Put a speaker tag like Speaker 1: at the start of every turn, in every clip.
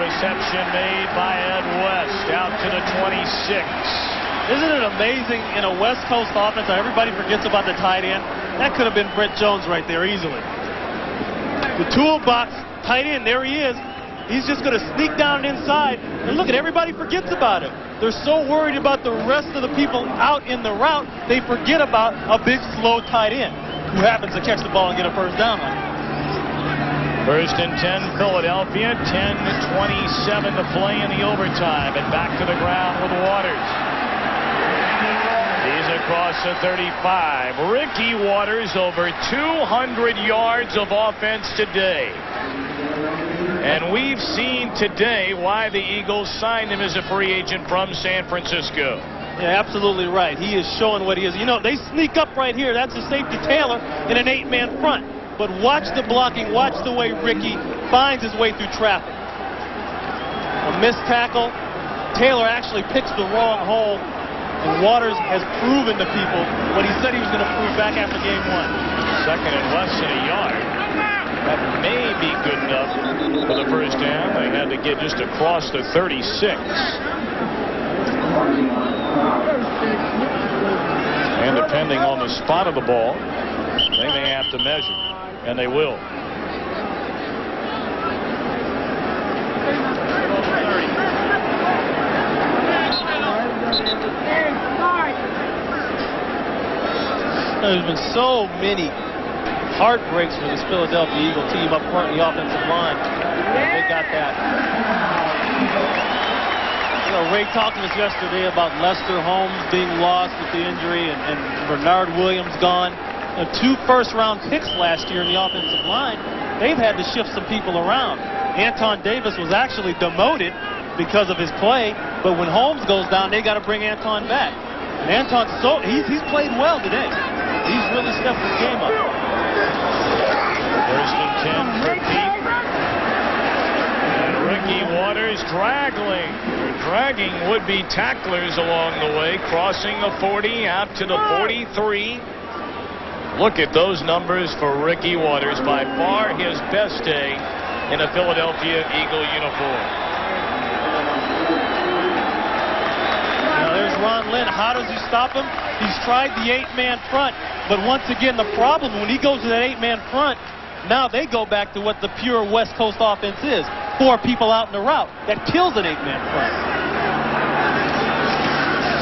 Speaker 1: reception made by Ed West out to the 26.
Speaker 2: Isn't it amazing in a West Coast offense how everybody forgets about the tight end? That could have been Brett Jones right there easily. The toolbox, tight end, there he is. He's just going to sneak down inside. And look at everybody forgets about him. They're so worried about the rest of the people out in the route, they forget about a big, slow tight end who happens to catch the ball and get a first down on it.
Speaker 1: First and 10, Philadelphia. 10:27 to play in the overtime. And back to the ground with Waters. He's across the 35. Ricky Waters over 200 yards of offense today. And we've seen today why the Eagles signed him as a free agent from San Francisco.
Speaker 2: Yeah, absolutely right. He is showing what he is. You know, they sneak up right here. That's a safety Taylor in an 8-man front. But watch the blocking. Watch the way Ricky finds his way through traffic. A missed tackle. Taylor actually picks the wrong hole. And Waters has proven to people what he said he was going to prove back after game 1.
Speaker 1: Second and less than a yard. That may be good enough for the first down. They had to get just across the 36. And depending on the spot of the ball, they may have to measure. And they will.
Speaker 2: There's been so many heartbreaks for this Philadelphia Eagle team up front in the offensive line. They got that. You know, Ray talked to us yesterday about Lester Holmes being lost with the injury and Bernard Williams gone. 2 first-round picks last year in the offensive line. They've had to shift some people around. Anton Davis was actually demoted because of his play, but when Holmes goes down, they got to bring Anton back. And Anton, he's played well today. He's really stepped his game up.
Speaker 1: First and 10 for Pete. And Ricky Waters dragging would-be tacklers along the way, crossing the 40 out to the 43. Look at those numbers for Ricky Waters. By far his best day in a Philadelphia Eagle uniform.
Speaker 2: Now there's Ron Lynn. How does he stop him? He's tried the 8-man front. But once again, the problem when he goes to that 8-man front, now they go back to what the pure West Coast offense is. 4 people out in the route. That kills an 8-man front.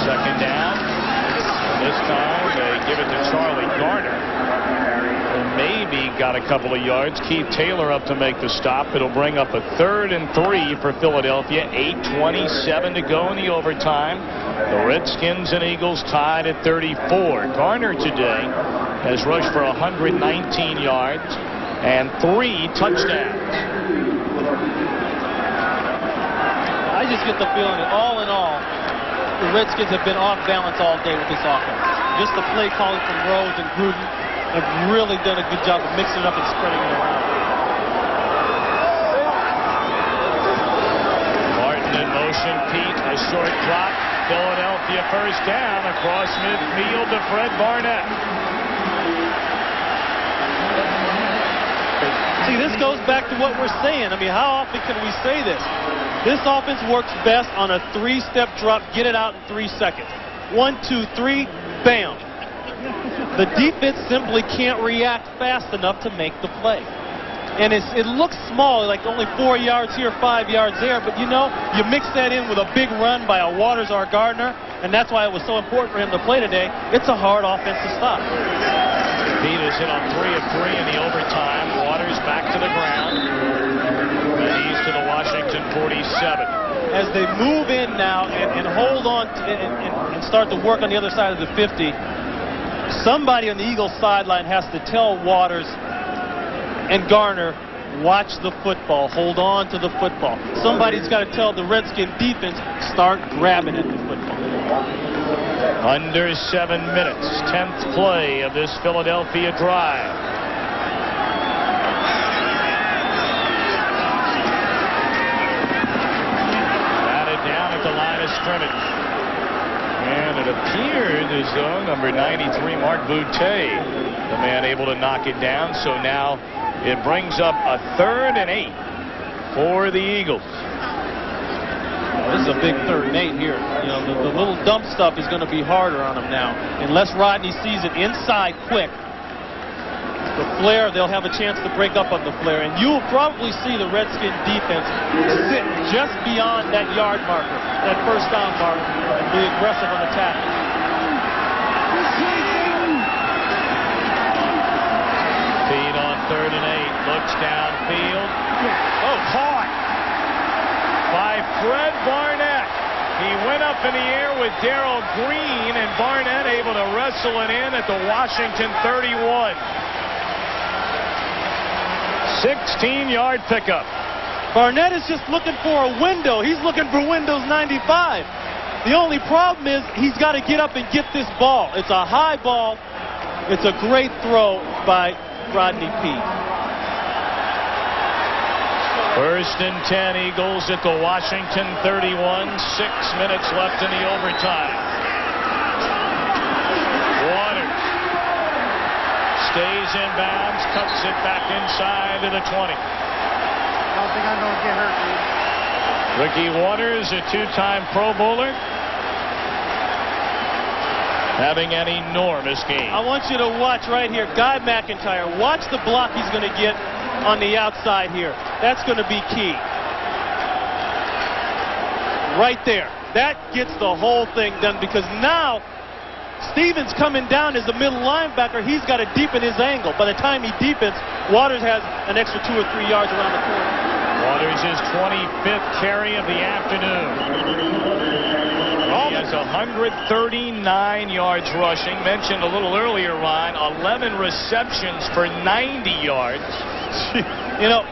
Speaker 1: Second down. This time they give it to Charlie Garner, who maybe got a couple of yards. Keith Taylor up to make the stop. It'll bring up a 3rd and 3 for Philadelphia. 8:27 to go in the overtime. The Redskins and Eagles tied at 34. Garner today has rushed for 119 yards and 3 touchdowns.
Speaker 2: I just get the feeling that all in all, the Redskins have been off balance all day with this offense. Just the play calling from Rose and Gruden have really done a good job of mixing it up and spreading it around.
Speaker 1: Martin in motion. Pete, a short drop. Philadelphia first down across midfield to Fred Barnett.
Speaker 2: See, this goes back to what we're saying. I mean, how often can we say this? This offense works best on a 3-step drop, get it out in 3 seconds. 1, 2, 3, bam. The defense simply can't react fast enough to make the play. And it looks small, like only 4 yards here, 5 yards there, but you know, you mix that in with a big run by a Waters or Gardner, and that's why it was so important for him to play today. It's a hard offense to stop.
Speaker 1: Pete is hit on 3 of 3 in the overtime. Waters back to the ground. And he's to the Washington 47.
Speaker 2: As they move in now and hold on and start to work on the other side of the 50, somebody on the Eagles sideline has to tell Waters and Garner, watch the football, hold on to the football. Somebody's got to tell the Redskin defense, start grabbing at the football.
Speaker 1: Under 7 minutes, 10th play of this Philadelphia drive. Batted down at the line of scrimmage. And it appeared as though number 93, Mark Boutte, the man able to knock it down. So now it brings up a 3rd and 8 for the Eagles.
Speaker 2: This is a big 3rd and 8 here. You know, the little dump stuff is going to be harder on him now. Unless Rodney sees it inside quick. The flare, they'll have a chance to break up on the flare. And you'll probably see the Redskin defense sit just beyond that yard marker, that first down marker, and be aggressive on the tackle.
Speaker 1: Feed on 3rd and 8. Looks downfield. Oh, caught by Fred Barnett. He went up in the air with Darrell Green, and Barnett able to wrestle it in at the Washington 31. 16-yard pickup.
Speaker 2: Barnett is just looking for a window. He's looking for Windows 95. The only problem is he's got to get up and get this ball. It's a high ball. It's a great throw by Rodney Peete.
Speaker 1: 1st and 10, Eagles at the Washington 31. 6 minutes left in the overtime. Waters stays in bounds, cuts it back inside to the 20.
Speaker 3: I don't think I'm going to get hurt, dude.
Speaker 1: Ricky Waters, a 2-time Pro Bowler, having an enormous game.
Speaker 2: I want you to watch right here. Guy McIntyre, watch the block he's going to get on the outside here. That's going to be key. Right there. That gets the whole thing done, because now Stevens coming down as the middle linebacker. He's got to deepen his angle. By the time he deepens, Waters has an extra 2 or 3 yards around the corner.
Speaker 1: Waters' his 25th carry of the afternoon. He has 139 yards rushing. Mentioned a little earlier, Ron, 11 receptions for 90 yards.
Speaker 2: You know,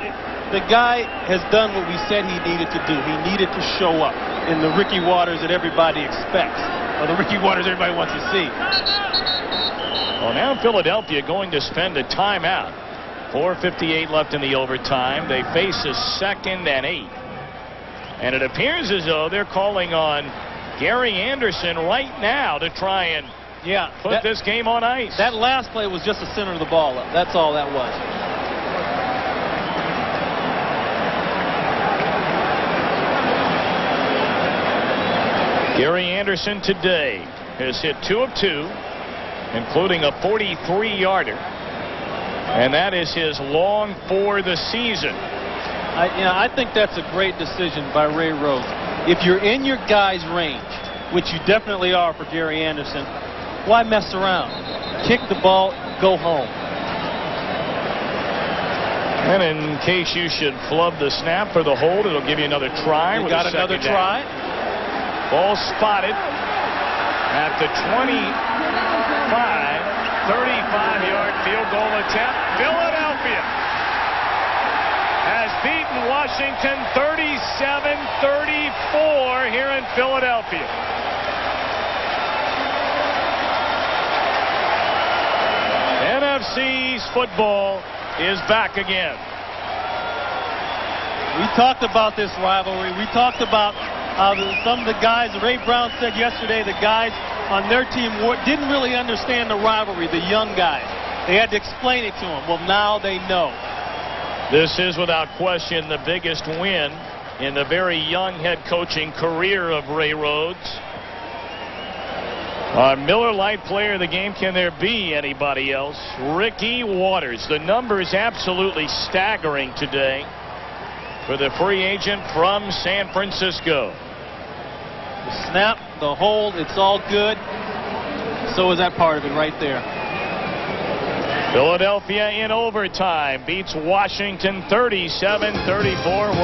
Speaker 2: the guy has done what we said he needed to do. He needed to show up in the Ricky Waters that everybody expects, or the Ricky Waters everybody wants to see.
Speaker 1: Well, now Philadelphia going to spend a timeout. 4:58 left in the overtime. They face a 2nd and 8. And it appears as though they're calling on Gary Anderson right now to try and put this game on ice.
Speaker 2: That last play was just the center of the ball. That's all that was.
Speaker 1: Gary Anderson today has hit 2 of 2, including a 43-yarder. And that is his long for the season.
Speaker 2: I think that's a great decision by Ray Rhodes. If you're in your guy's range, which you definitely are for Gary Anderson, why mess around? Kick the ball, go home.
Speaker 1: And in case you should flub the snap for the hold, it'll give you another try.
Speaker 2: You got another try.
Speaker 1: Ball spotted at the 35-yard field goal attempt. Philadelphia has beaten Washington 37-34 here in Philadelphia. NFC's football is back again.
Speaker 2: We talked about this rivalry. We talked about how some of the guys, Ray Brown said yesterday, the guys on their team didn't really understand the rivalry, the young guys. They had to explain it to them. Well, now they know.
Speaker 1: This is without question the biggest win in the very young head coaching career of Ray Rhodes. Our Miller Lite player of the game, can there be anybody else? Ricky Waters. The numbers absolutely staggering today for the free agent from San Francisco.
Speaker 2: The snap, the hold, it's all good. So is that part of it right there.
Speaker 1: Philadelphia in overtime beats Washington 37-34.